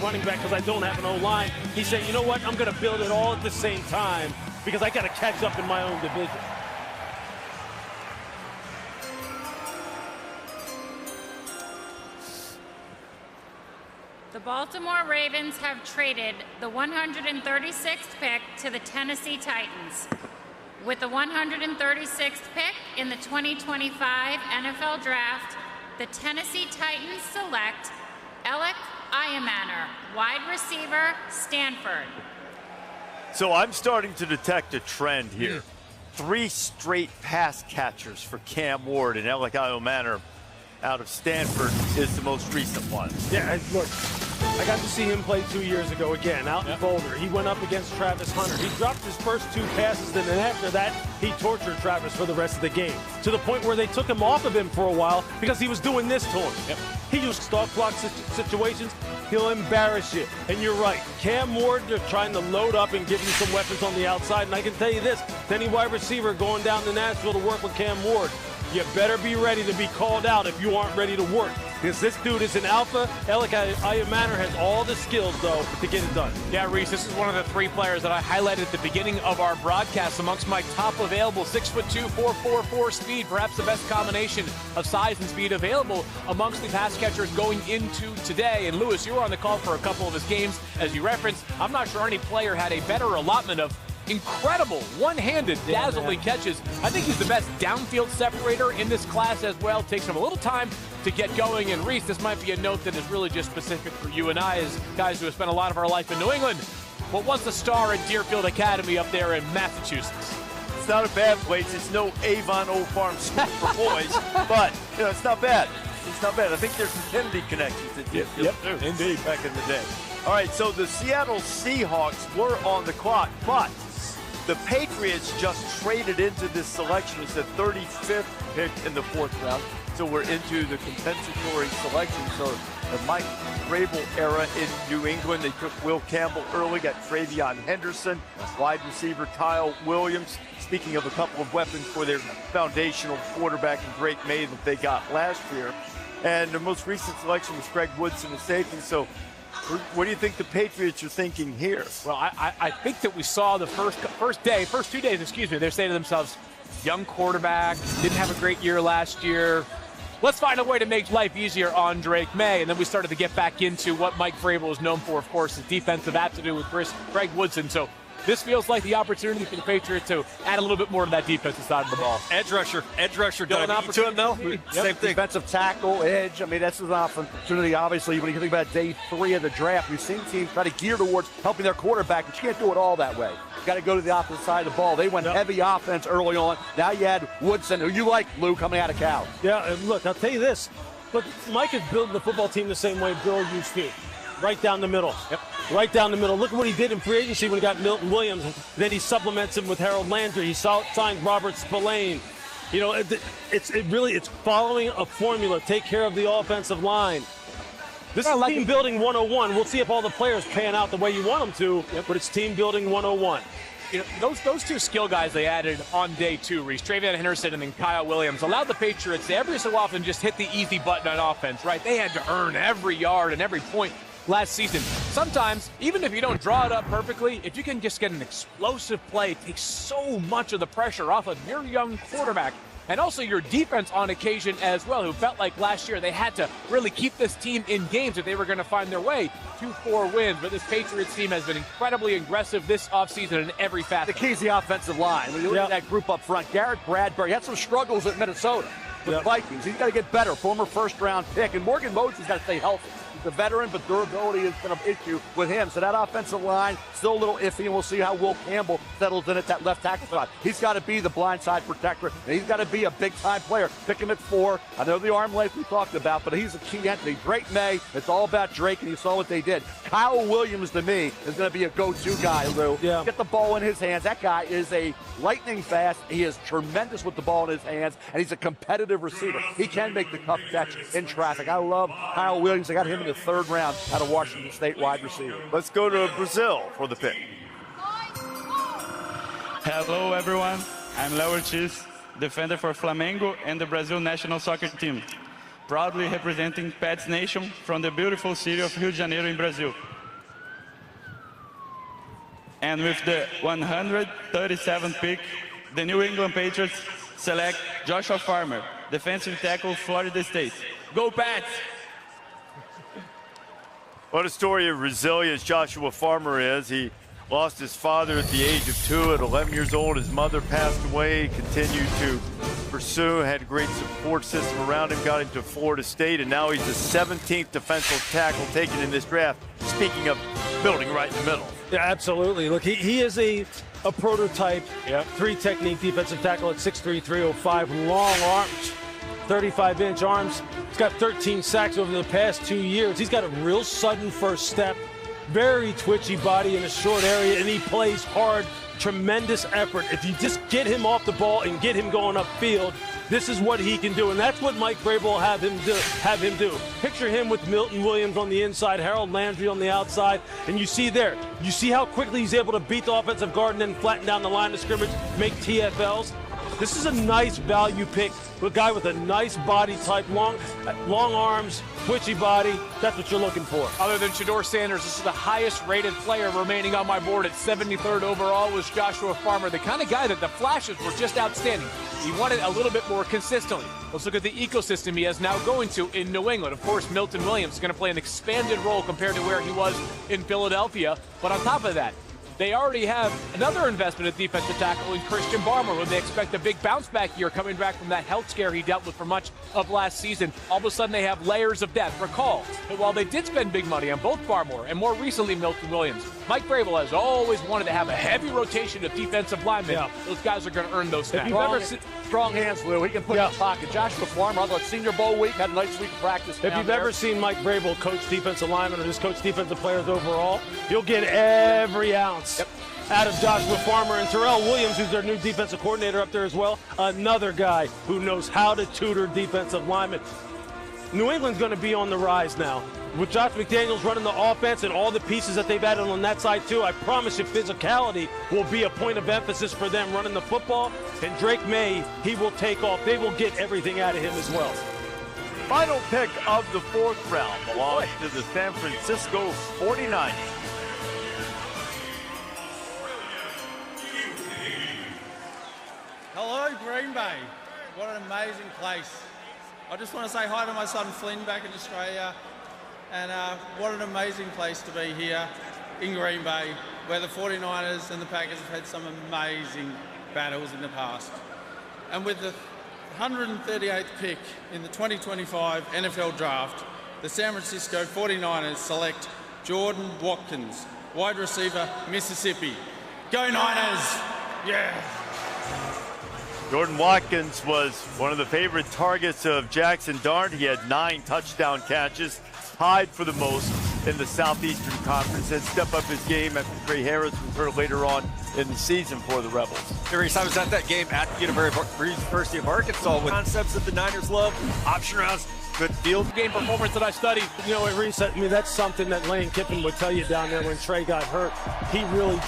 running back because I don't have an O-line. He said, you know what, I'm going to build it all at the same time because I got to catch up in my own division. The Baltimore Ravens have traded the 136th pick to the Tennessee Titans. With the 136th pick in the 2025 NFL Draft, the Tennessee Titans select Alec Ayamaner, wide receiver, Stanford. So I'm starting to detect a trend here. 3 straight pass catchers for Cam Ward, and Alec Ayamaner out of Stanford is the most recent one. Yeah, look, I got to see him play 2 years ago again out in Boulder. He went up against Travis Hunter. He dropped his first 2 passes, and then after that, he tortured Travis for the rest of the game, to the point where they took him off of him for a while because he was doing this to him. He used stop block situations. He'll embarrass you. And you're right. Cam Ward, they're trying to load up and give him some weapons on the outside. And I can tell you this, any wide receiver going down to Nashville to work with Cam Ward, you better be ready to be called out if you aren't ready to work. Because this dude is an alpha. Alec Ayamaner has all the skills, though, to get it done. Yeah, Reese, this is one of the 3 players that I highlighted at the beginning of our broadcast amongst my top available 6'2", 4.44 speed, perhaps the best combination of size and speed available amongst the pass catchers going into today. And Lewis, you were on the call for a couple of his games, as you referenced. I'm not sure any player had a better allotment of incredible one-handed dazzling catches. I think he's the best downfield separator in this class as well. Takes him a little time to get going. And Reese, this might be a note that is really just specific for you and I as guys who have spent a lot of our life in New England, but once a star at Deerfield Academy up there in Massachusetts. It's not a bad place. It's no Avon Old Farm School for boys, but you know, it's not bad. It's not bad. I think there's some Kennedy connections at Deerfield too. Indeed. Back in the day. All right, so the Seattle Seahawks were on the clock, but the Patriots just traded into this selection. It's the 35th pick in the 4th round. So we're into the compensatory selection. So the Mike Vrabel era in New England. They took Will Campbell early, got Travion Henderson, wide receiver Kyle Williams. Speaking of a couple of weapons for their foundational quarterback and Drake May that they got last year. And the most recent selection was Greg Woodson, the safety. So what do you think the Patriots are thinking here? Well, I think that we saw the first 2 days, excuse me, they're saying to themselves, young quarterback, didn't have a great year last year. Let's find a way to make life easier on Drake May. And then we started to get back into what Mike Vrabel is known for, of course, his defensive aptitude with Greg Woodson. So this feels like the opportunity for the Patriots to add a little bit more to that defensive side of the ball. Edge rusher got an opportunity to him, though. Same thing. Defensive tackle, edge. I mean, that's an opportunity, obviously, when you think about day 3 of the draft. We've seen teams try to gear towards helping their quarterback, but you can't do it all that way. You got to go to the opposite side of the ball. They went heavy offense early on. Now you had Woodson, who you like, Lou, coming out of Cal. Yeah, and look, I'll tell you this. Look, Mike is building the football team the same way Bill used to. Right down the middle. Right down the middle. Look at what he did in free agency when he got Milton Williams. Then he supplements him with Harold Landry. He signed Robert Spillane. You know, it's following a formula. Take care of the offensive line. This is team building 101. We'll see if all the players pan out the way you want them to, but it's team building 101. You know, those 2 skill guys they added on day 2, Reese, Travion Henderson and then Kyle Williams, allowed the Patriots to every so often just hit the easy button on offense, right? They had to earn every yard and every point last season. Sometimes, even if you don't draw it up perfectly, if you can just get an explosive play, it takes so much of the pressure off of your young quarterback. And also your defense on occasion as well, who felt like last year they had to really keep this team in games if they were going to find their way to 4 wins. But this Patriots team has been incredibly aggressive this offseason in every facet. The key is the offensive line. When you look at that group up front, Garrett Bradbury had some struggles at Minnesota with the Vikings. He's got to get better, former first-round pick. And Morgan Moses got to stay healthy. He's a veteran, but durability has been an issue with him. So that offensive line, still a little iffy, and we'll see how Will Campbell settles in at that left tackle spot. He's got to be the blindside protector, and he's got to be a big-time player. Pick him at 4. I know the arm length we talked about, but he's a key entity. Drake May, it's all about Drake, and you saw what they did. Kyle Williams, to me, is going to be a go-to guy, Lou. Get the ball in his hands. That guy is a lightning fast. He is tremendous with the ball in his hands, and he's a competitive receiver. He can make the tough catch in traffic. I love Kyle Williams. I got him in the 3rd round out of Washington State wide receiver. Let's go to Brazil for the pick. Hello, everyone. I'm Léo Ortiz, defender for Flamengo and the Brazil national soccer team, proudly representing Pets Nation from the beautiful city of Rio de Janeiro in Brazil. And with the 137th pick, the New England Patriots select Joshua Farmer, defensive tackle, Florida State. Go Pats! What a story of resilience Joshua Farmer is. He lost his father at the age of 2. At 11 years old, his mother passed away. Continued to pursue, had a great support system around him, got him to Florida State, and now he's the 17th defensive tackle taken in this draft. Speaking of building right in the middle. Yeah, absolutely. Look, he is a prototype, 3-technique defensive tackle at 6'3", 305, long arms, 35-inch arms. He's got 13 sacks over the past 2 years. He's got a real sudden first step, very twitchy body in a short area, and he plays hard, tremendous effort. If you just get him off the ball and get him going upfield, this is what he can do, and that's what Mike Vrabel will have him do. Picture him with Milton Williams on the inside, Harold Landry on the outside, and you see how quickly he's able to beat the offensive guard and then flatten down the line of scrimmage, make TFLs. This is a nice value pick, a guy with a nice body type, long arms, twitchy body. That's what you're looking for. Other than Shedeur Sanders, this is the highest rated player remaining on my board at 73rd overall was Joshua Farmer, the kind of guy that the flashes were just outstanding. He wanted a little bit more consistently. Let's look at the ecosystem he has now going to in New England. Of course, Milton Williams is going to play an expanded role compared to where he was in Philadelphia. But on top of that, they already have another investment at defensive tackle in Christian Barmore, who they expect a big bounce back year coming back from that health scare he dealt with for much of last season. All of a sudden, they have layers of depth. Recall that while they did spend big money on both Barmore and more recently Milton Williams, Mike Vrabel has always wanted to have a heavy rotation of defensive linemen. Yeah. Those guys are going to earn those stats. Strong hands, Lou. He can put in the pocket. Joshua Farmer, although it's Senior Bowl week, had a nice week of practice. If you've ever seen Mike Vrabel coach defensive linemen or just coach defensive players overall, you'll get every ounce out of Joshua Farmer. And Terrell Williams, who's their new defensive coordinator up there as well, another guy who knows how to tutor defensive linemen. New England's going to be on the rise now. With Josh McDaniels running the offense and all the pieces that they've added on that side too, I promise you physicality will be a point of emphasis for them running the football. And Drake May, he will take off. They will get everything out of him as well. Final pick of the 4th round belongs to the San Francisco 49ers. Hello, Green Bay. What an amazing place. I just want to say hi to my son Flynn back in Australia. And what an amazing place to be here in Green Bay, where the 49ers and the Packers have had some amazing battles in the past. And with the 138th pick in the 2025 NFL Draft, the San Francisco 49ers select Jordan Watkins, wide receiver, Mississippi. Go Niners! Yeah! Jordan Watkins was one of the favorite targets of Jackson Dart. He had 9 touchdown catches, tied for the most in the Southeastern Conference, and step up his game after Trey Harris was hurt later on in the season for the Rebels. I was at that game at the University of Arkansas with concepts that the Niners love, option routes, good field game performance that I studied. You know, Reese, I mean, that's something that Lane Kiffin would tell you down there when Trey got hurt. He really did.